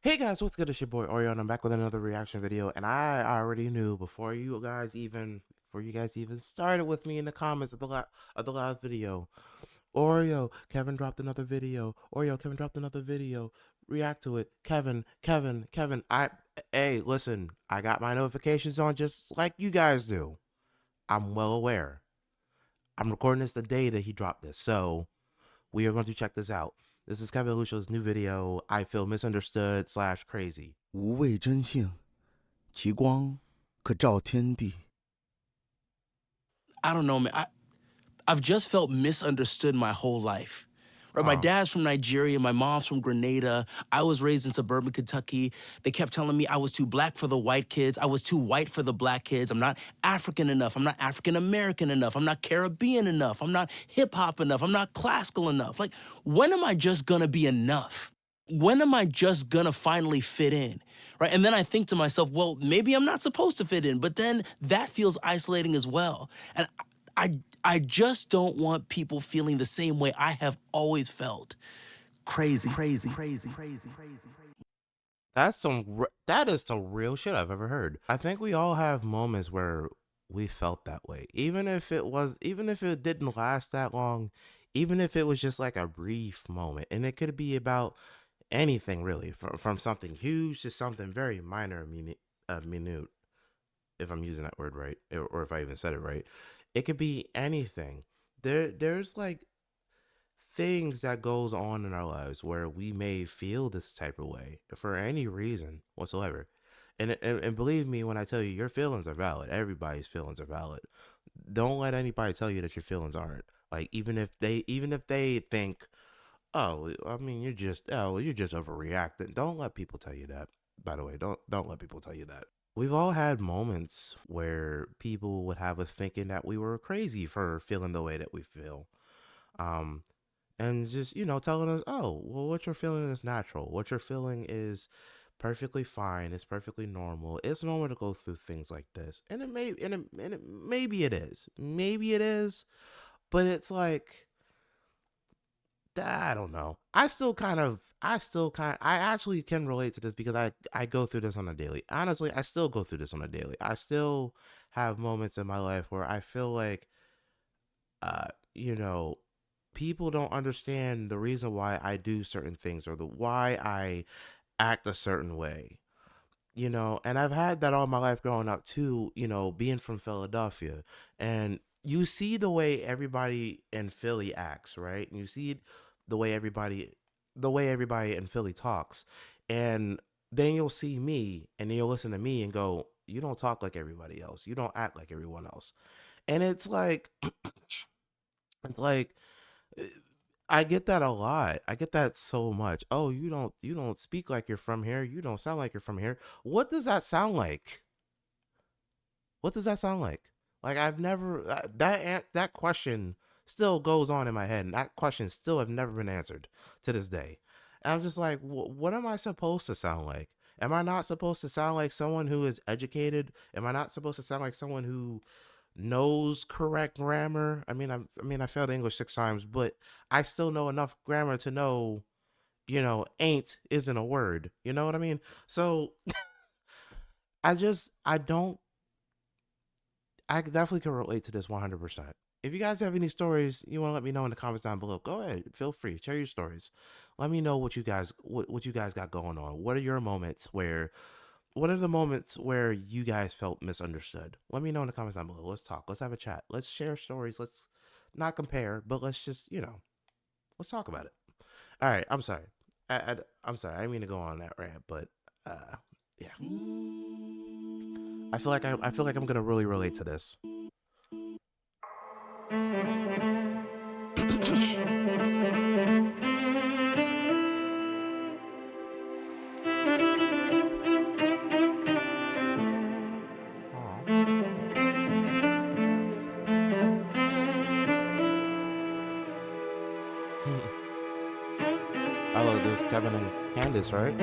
Hey guys, what's good? It's your boy Oreo, and I'm back with another reaction video. And I already knew before you guys even started with me in the comments of the last video. Oreo, Kevin dropped another video. Oreo, Kevin dropped another video. React to it. Kevin. Hey, listen, I got my notifications on just like you guys do. I'm well aware. I'm recording this the day that he dropped this, so we are going to check this out. This is Kevin Olushola's new video, I Feel Misunderstood / Crazy. 无畏真性，其光可照天地。 I don't know, man. I've just felt misunderstood my whole life. Right? My dad's from Nigeria, my mom's from Grenada. I was raised in suburban Kentucky. They kept telling me I was too black for the white kids. I was too white for the black kids. I'm not African enough. I'm not African American enough. I'm not Caribbean enough. I'm not hip hop enough. I'm not classical enough. Like, when am I just gonna be enough? When am I just gonna finally fit in? Right? And then I think to myself, well, maybe I'm not supposed to fit in, but then that feels isolating as well. And I just don't want people feeling the same way I have always felt. Crazy. That is some real shit I've ever heard. I think we all have moments where we felt that way. Even if it didn't last that long, even if it was just like a brief moment. And it could be about anything really, from something huge to something very minor, minute, if I'm using that word right, or if I even said it right. It could be anything. There's like things that goes on in our lives where we may feel this type of way for any reason whatsoever. And believe me when I tell you, your feelings are valid. Everybody's feelings are valid. Don't let anybody tell you that your feelings aren't. Like even if they think, oh, I mean, you're just overreacting. Don't let people tell you that. By the way, don't let people tell you that. We've all had moments where people would have us thinking that we were crazy for feeling the way that we feel. And just, telling us, oh, well, what you're feeling is natural. What you're feeling is perfectly fine. It's perfectly normal. It's normal to go through things like this. And maybe it is. Maybe it is. But it's like, I don't know. I actually can relate to this because I go through this on a daily. Honestly, I still go through this on a daily. I still have moments in my life where I feel like, uh, you know, people don't understand the reason why I do certain things or why I act a certain way. And I've had that all my life growing up too, being from Philadelphia. And you see the way everybody in Philly acts, right? And you see the way everybody in Philly talks. And then you'll see me and then you'll listen to me and go, you don't talk like everybody else. You don't act like everyone else. And it's like it's like I get that a lot. I get that so much. Oh, you don't speak like you're from here. You don't sound like you're from here. What does that sound like? What does that sound like? Like I've never that question still goes on in my head, and that question still have never been answered to this day. And I'm just like, what am I supposed to sound like? Am I not supposed to sound like someone who is educated? Am I not supposed to sound like someone who knows correct grammar? I failed English 6 times, but I still know enough grammar to know, ain't isn't a word. You know what I mean? So I don't I definitely can relate to this 100%. If you guys have any stories you want to let me know in the comments down below, go ahead. Feel free. Share your stories. Let me know what you guys got going on. What are the moments where you guys felt misunderstood? Let me know in the comments down below. Let's talk. Let's have a chat. Let's share stories. Let's not compare, but let's just, let's talk about it. All right. I'm sorry. I'm sorry. I didn't mean to go on that rant, but yeah. I feel like I'm gonna really relate to this. I love this, Kevin and Candace, right?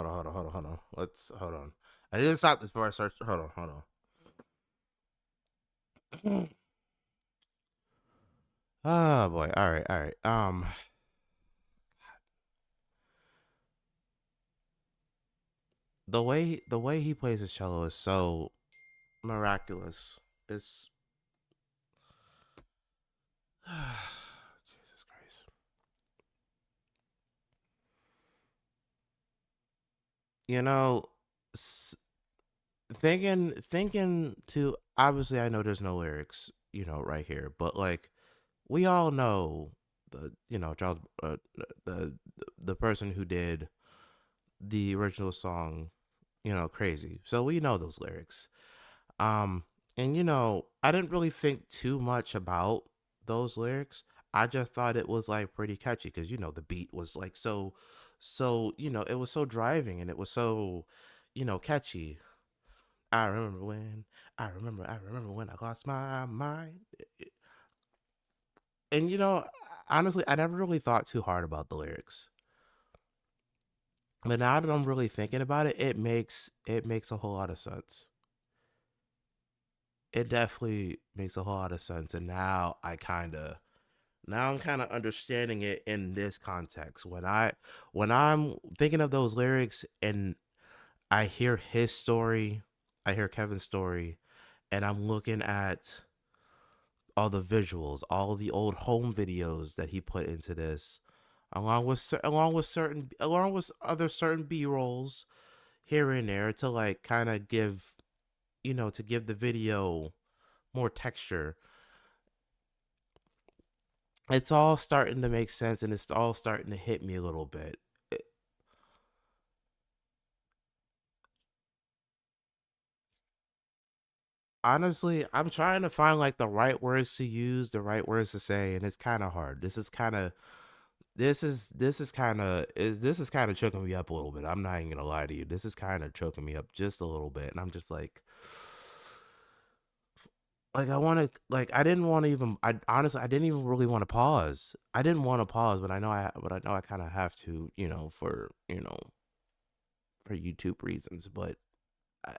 hold on. Let's hold on. I didn't stop this before I searched. Hold on. Oh boy. All right, all right. The way he plays his cello is so miraculous. It's Jesus Christ. You know, s- thinking to obviously I know there's no lyrics, right here, but like we all know Charles the person who did the original song, Crazy. So we know those lyrics. Um, and I didn't really think too much about those lyrics. I just thought it was like pretty catchy because the beat was like so it was so driving and it was so catchy. I remember when I remember when I lost my mind. And honestly, I never really thought too hard about the lyrics. But now that I'm really thinking about it, it makes a whole lot of sense. It definitely makes a whole lot of sense. And now I'm kind of understanding it in this context. When I'm thinking of those lyrics and I hear his story, I hear Kevin's story, and I'm looking at all the visuals, all the old home videos that he put into this, along with other certain B-rolls here and there to like kind of give the video more texture. It's all starting to make sense and it's all starting to hit me a little bit. It- Honestly, I'm trying to find like the right words to use, the right words to say, and it's kind of hard. This is kind of choking me up a little bit. I'm not even gonna lie to you. This is kind of choking me up just a little bit, and I'm just like I want to like I didn't want to even I honestly I didn't even really want to pause. I didn't want to pause, but I know I kind of have to, for YouTube reasons. But I,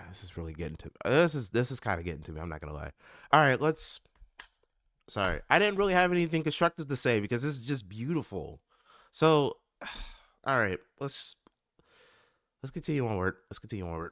this is really getting to this is kind of getting to me. I'm not gonna lie. All right, let's. Sorry, I didn't really have anything constructive to say because this is just beautiful. So, all right, let's continue onward. Let's continue onward.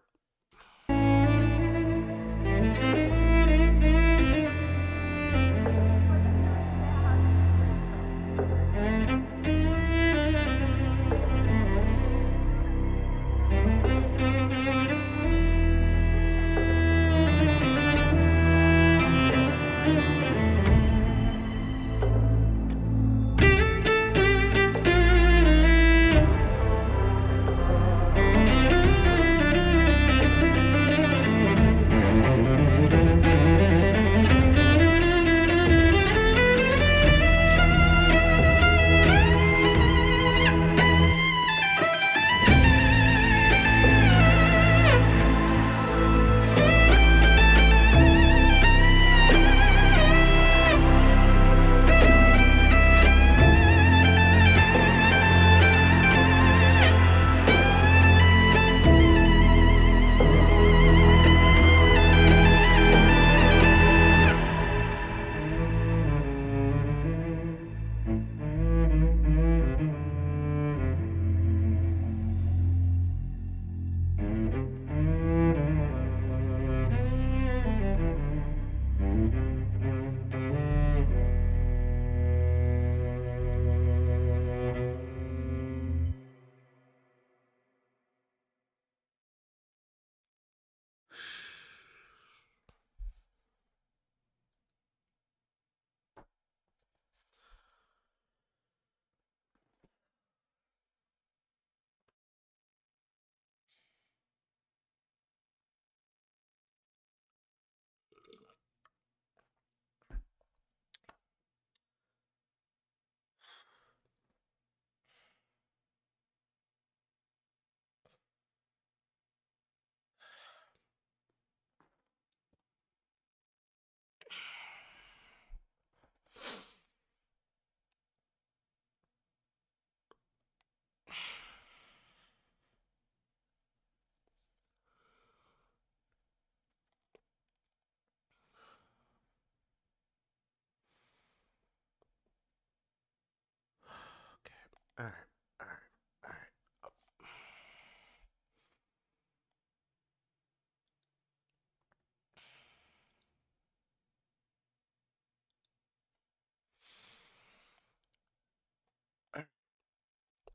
All right. All right.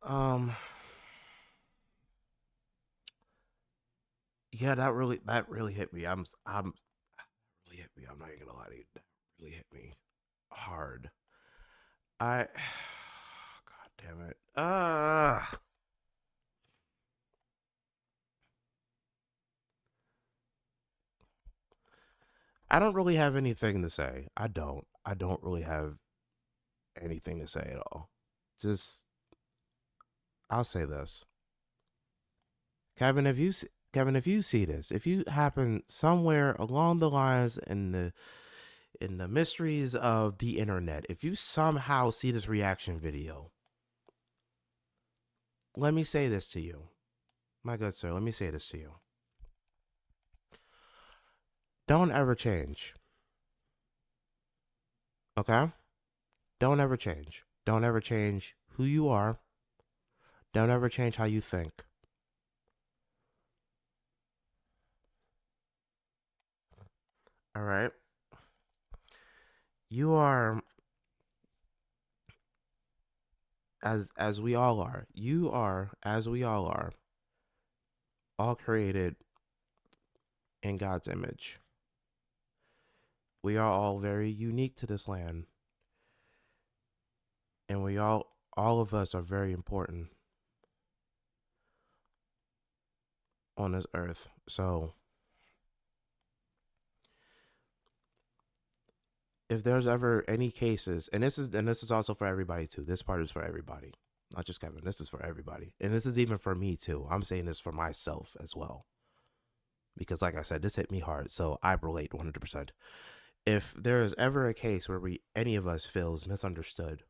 All right. Yeah, that really hit me. I'm really hit me. I'm not even gonna lie to you. That really hit me hard. I God damn it. I don't really have anything to say. I don't really have anything to say at all. Just I'll say this. Kevin, Kevin, if you see this, if you happen somewhere along the lines in the mysteries of the internet, if you somehow see this reaction video, let me say this to you. My good sir, let me say this to you. Don't ever change. Okay? Don't ever change. Don't ever change who you are. Don't ever change how you think. All right? You are as we all are. You are as we all are, all created in God's image. We are all very unique to this land, and we all of us are very important on this earth. So, if there's ever any cases, and this is also for everybody too. This part is for everybody, not just Kevin. This is for everybody, and this is even for me too. I'm saying this for myself as well, because like I said, this hit me hard, so I relate 100%. If there is ever a case where any of us feels misunderstood,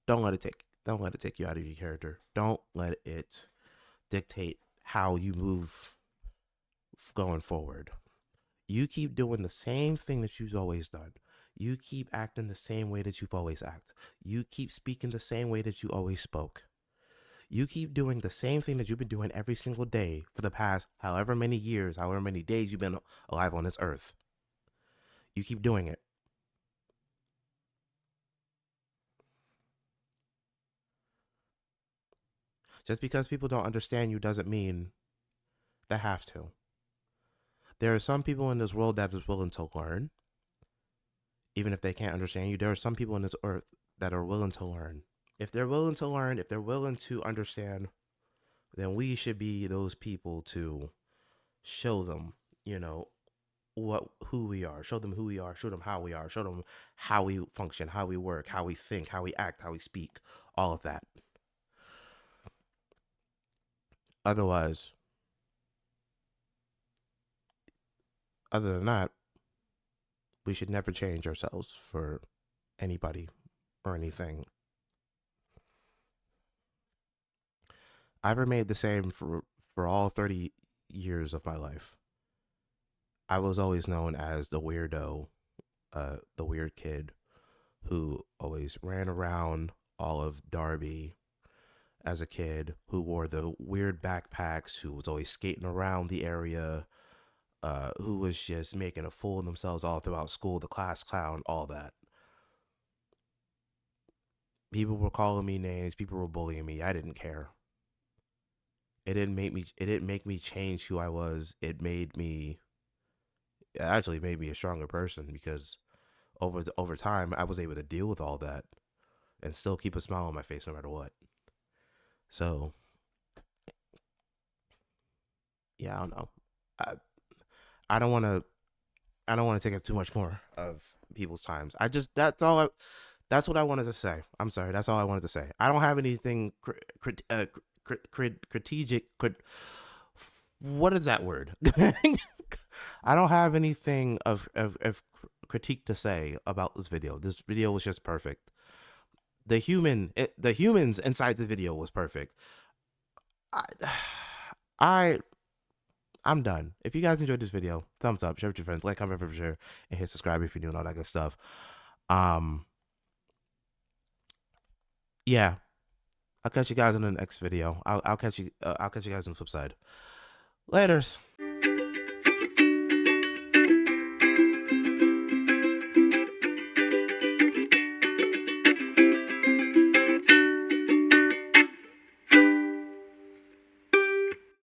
don't let it take you out of your character. Don't let it dictate how you move going forward. You keep doing the same thing that you've always done. You keep acting the same way that you've always acted. You keep speaking the same way that you always spoke. You keep doing the same thing that you've been doing every single day for the past however many years, however many days you've been alive on this earth. You keep doing it. Just because people don't understand you doesn't mean they have to. There are some people in this world that is willing to learn, even if they can't understand you. There are some people in this earth that are willing to learn. If they're willing to learn, if they're willing to understand, then we should be those people to show them, you know, who we are, show them who we are, show them how we are, show them how we function, how we work, how we think, how we act, how we speak, all of that. Otherwise, other than that, we should never change ourselves for anybody or anything. I've remained the same for all 30 years of my life. I was always known as the weirdo, the weird kid who always ran around all of Darby as a kid, who wore the weird backpacks, who was always skating around the area, who was just making a fool of themselves all throughout school, the class clown, all that. People were calling me names, people were bullying me. I didn't care. It didn't make me change who I was. It actually made me a stronger person because over time I was able to deal with all that and still keep a smile on my face no matter what. So, yeah, I don't know. I I don't want to I don't want to take up too much more of people's times. That's what I wanted to say. I'm sorry. That's all I wanted to say. I don't have anything strategic. What is that word? I don't have anything of critique to say about this video. This video was just perfect. The humans inside the video was perfect. I, I I'm done. If you guys enjoyed this video, thumbs up, share with your friends, like, comment, favorite, share, and hit subscribe if you're new and all that good stuff. Um, Yeah, I'll catch you guys in the next video. I'll catch you. I'll catch you guys on the flip side. Laters.